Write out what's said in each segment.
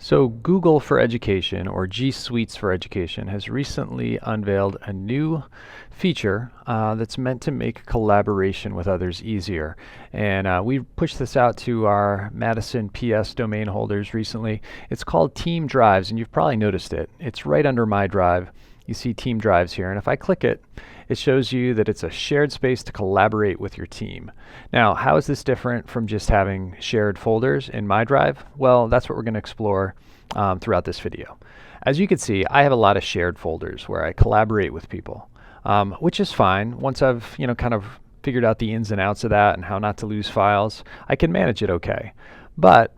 So Google for Education, or G Suites for Education, has recently unveiled a new feature that's meant to make collaboration with others easier. And we pushed this out to our Madison PS domain holders recently. It's called Team Drives, and you've probably noticed it. It's right under my drive. You see Team Drives here, and if I click it, it shows you that it's a shared space to collaborate with your team. Now, how is this different from just having shared folders in my drive? Well, that's what we're going to explore throughout this video. As you can see, I have a lot of shared folders where I collaborate with people, which is fine. Once I've kind of figured out the ins and outs of that and how not to lose files, I can manage it okay. But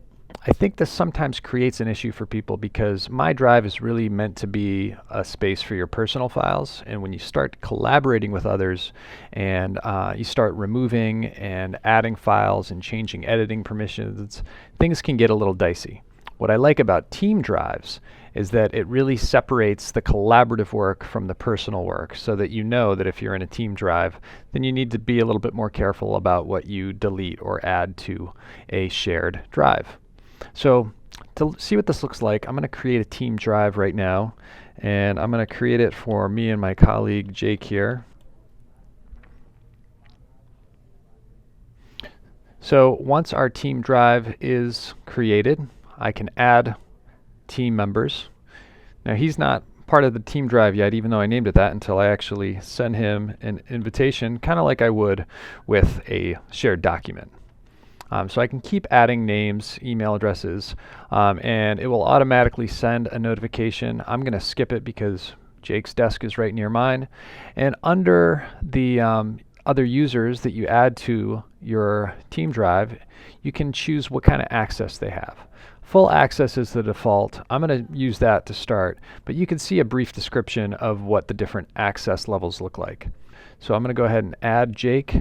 I think this sometimes creates an issue for people because my drive is really meant to be a space for your personal files, and when you start collaborating with others and you start removing and adding files and changing editing permissions, things can get a little dicey. What I like about team drives is that it really separates the collaborative work from the personal work, so that you know that if you're in a team drive, then you need to be a little bit more careful about what you delete or add to a shared drive. So to see what this looks like, I'm going to create a team drive right now, and I'm going to create it for me and my colleague Jake here. So once our team drive is created, I can add team members. Now he's not part of the team drive yet, even though I named it that, until I actually send him an invitation, kind of like I would with a shared document. So I can keep adding names, email addresses, and it will automatically send a notification. I'm going to skip it because Jake's desk is right near mine. And under the other users that you add to your team drive, you can choose what kind of access they have. Full access is the default. I'm going to use that to start, but you can see a brief description of what the different access levels look like. So I'm going to go ahead and add Jake.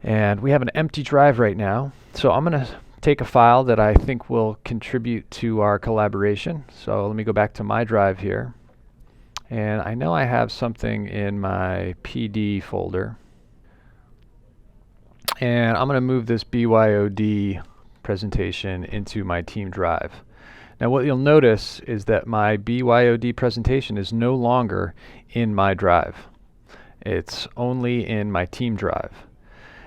And we have an empty drive right now. So I'm going to take a file that I think will contribute to our collaboration. So let me go back to my drive here. And I know I have something in my PD folder. And I'm going to move this BYOD presentation into my team drive. Now what you'll notice is that my BYOD presentation is no longer in my drive. It's only in my team drive.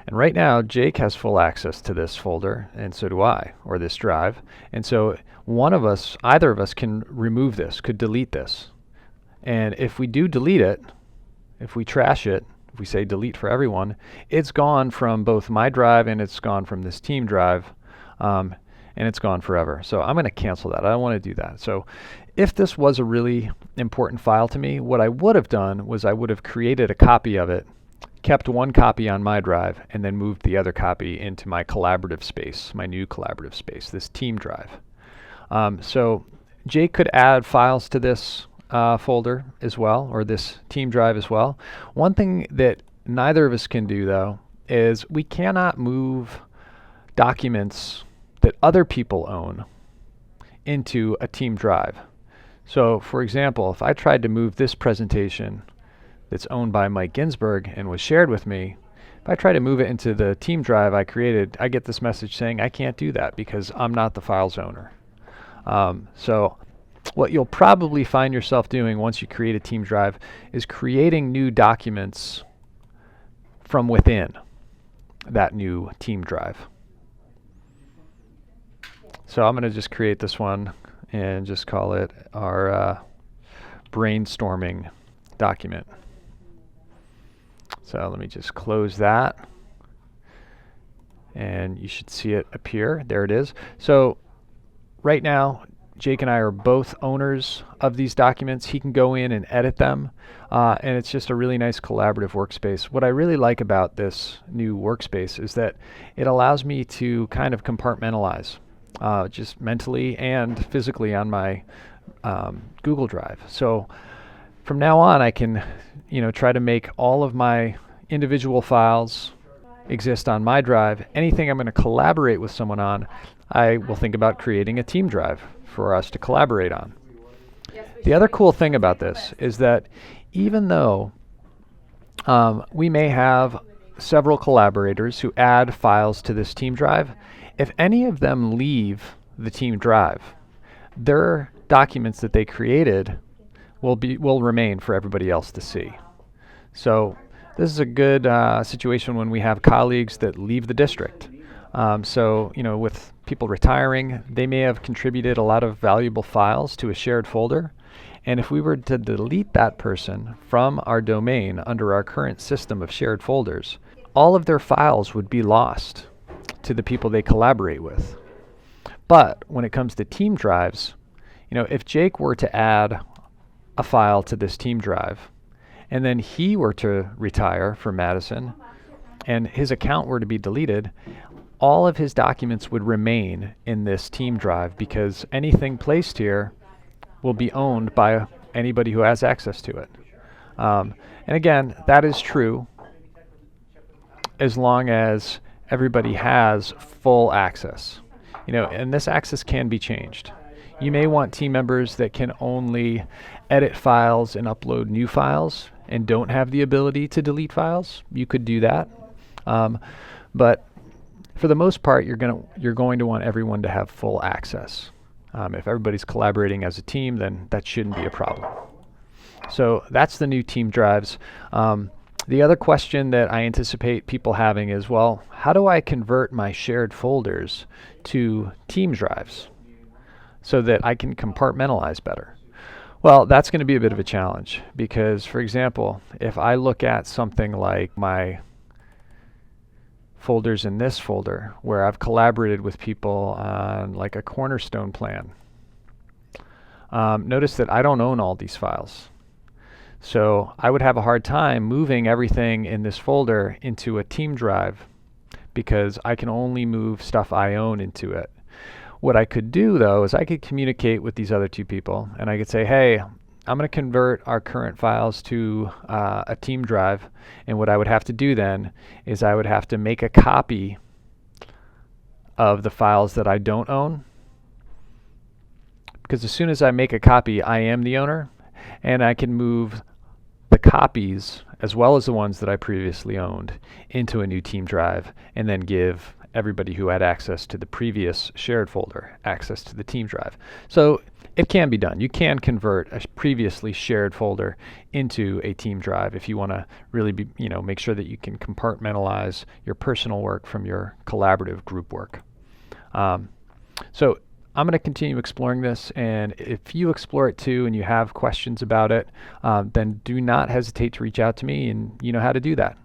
And right now, Jake has full access to this folder, and so do I, or this drive. And so one of us, either of us, can remove this, could delete this. And if we do delete it, if we trash it, if we say delete for everyone, it's gone from both my drive and it's gone from this team drive, and it's gone forever. So I'm going to cancel that. I don't want to do that. So if this was a really important file to me, what I would have done was I would have created a copy of it, kept one copy on my drive, and then moved the other copy into my collaborative space, my new collaborative space, this team drive. So Jake could add files to this folder as well, or this team drive as well. One thing that neither of us can do, though, is we cannot move documents that other people own into a team drive. So for example, if I tried to move this presentation that's owned by Mike Ginsberg and was shared with me, if I try to move it into the team drive I created, I get this message saying I can't do that because I'm not the file's owner. So what you'll probably find yourself doing once you create a team drive is creating new documents from within that new team drive. So I'm going to just create this one and just call it our brainstorming document. So let me just close that, and you should see it appear. There it is. So right now, Jake and I are both owners of these documents. He can go in and edit them, and it's just a really nice collaborative workspace. What I really like about this new workspace is that it allows me to kind of compartmentalize, just mentally and physically on my Google Drive. So from now on, I can try to make all of my individual files exist on my drive. Anything I'm going to collaborate with someone on, I will think about creating a team drive for us to collaborate on. The other cool thing about this is that even though we may have several collaborators who add files to this team drive, if any of them leave the team drive, their documents that they created will remain for everybody else to see. So this is a good situation when we have colleagues that leave the district. So, with people retiring, they may have contributed a lot of valuable files to a shared folder. And if we were to delete that person from our domain under our current system of shared folders, all of their files would be lost to the people they collaborate with. But when it comes to team drives, if Jake were to add a file to this team drive, and then he were to retire from Madison, and his account were to be deleted, all of his documents would remain in this team drive because anything placed here will be owned by anybody who has access to it. And again, that is true as long as everybody has full access. And this access can be changed. You may want team members that can only edit files and upload new files and don't have the ability to delete files. You could do that. But for the most part, you're going to want everyone to have full access. If everybody's collaborating as a team, then that shouldn't be a problem. So that's the new team drives. The other question that I anticipate people having is, well, how do I convert my shared folders to team drives so that I can compartmentalize better? Well, that's going to be a bit of a challenge because, for example, if I look at something like my folders in this folder where I've collaborated with people on like a cornerstone plan, notice that I don't own all these files. So I would have a hard time moving everything in this folder into a team drive because I can only move stuff I own into it. What I could do though is I could communicate with these other two people and I could say, hey, I'm going to convert our current files to a team drive, and what I would have to do then is I would have to make a copy of the files that I don't own, because as soon as I make a copy, I am the owner, and I can move the copies as well as the ones that I previously owned into a new team drive and then give everybody who had access to the previous shared folder access to the team drive. So it can be done. You can convert a previously shared folder into a team drive if you want to really make sure that you can compartmentalize your personal work from your collaborative group work. So I'm going to continue exploring this, and if you explore it too and you have questions about it, then do not hesitate to reach out to me, and you know how to do that.